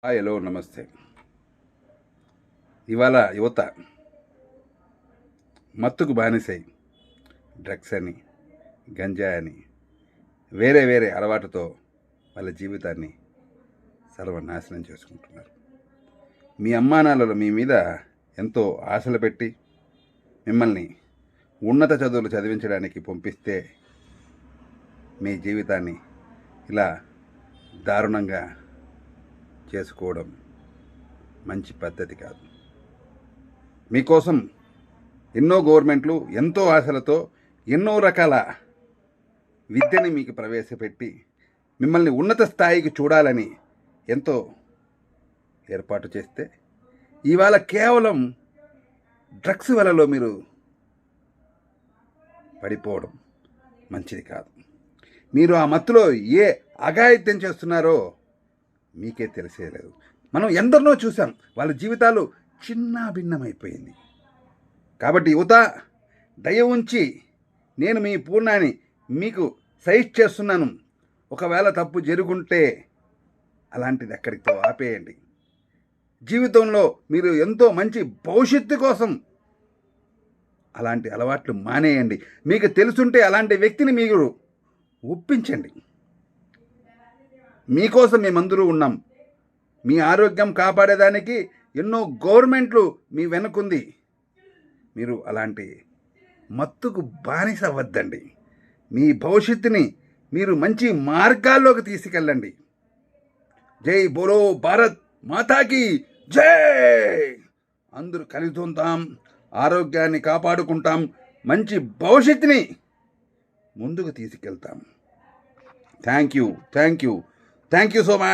Hello నమస్తే. ఇవాళ యువత మత్తుకు బానిసై డ్రగ్స్ అని, గంజా అని, వేరే వేరే అలవాటుతో వాళ్ళ జీవితాన్ని సర్వనాశనం చేసుకుంటున్నారు. మీ అమ్మానాన్నలు మీ మీద ఎంతో ఆశలు పెట్టి మిమ్మల్ని ఉన్నత చదువులు చదివించడానికి పంపిస్తే మీ జీవితాన్ని ఇలా దారుణంగా చేసుకోవడం మంచి పద్ధతి కాదు. మీకోసం ఎన్నో గవర్నమెంట్లు ఎంతో ఆశలతో ఎన్నో రకాల విద్యని మీకు ప్రవేశపెట్టి మిమ్మల్ని ఉన్నత స్థాయికి చూడాలని ఎంతో ఏర్పాటు చేస్తే ఇవాళ కేవలం డ్రగ్స్ వలలో మీరు పడిపోవడం మంచిది కాదు. మీరు ఆ మత్తులో ఏ అఘాయిత్యం చేస్తున్నారో మీకే తెలిసేలేదు. మనం ఎందరినో చూసాం, వాళ్ళ జీవితాలు చిన్న భిన్నమైపోయింది. కాబట్టి యువత, దయ ఉంచి నేను మీ పూర్ణాన్ని మీకు సజెస్ట్ చేస్తున్నాను. ఒకవేళ తప్పు జరుగుంటే అలాంటిది ఎక్కడితో ఆపేయండి. జీవితంలో మీరు ఎంతో మంచి భవిష్యత్తు కోసం అలాంటి అలవాట్లు మానేయండి. మీకు తెలుసుంటే అలాంటి వ్యక్తిని మీరు ఒప్పించండి. మీకోసం మేమందరూ ఉన్నాం. మీ ఆరోగ్యం కాపాడేదానికి ఎన్నో గవర్నమెంట్లు మీ వెనుకుంది. మీరు అలాంటి మత్తుకు బానిస అవ్వద్దండి. మీ భవిష్యత్తుని మీరు మంచి మార్గాల్లోకి తీసుకెళ్ళండి. జై బోలో భారత్ మాతాకి జై. అందరూ కలిసి ఉంటాం, ఆరోగ్యాన్ని కాపాడుకుంటాం, మంచి భవిష్యత్తుని ముందుకు తీసుకెళ్తాం. Thank you so much.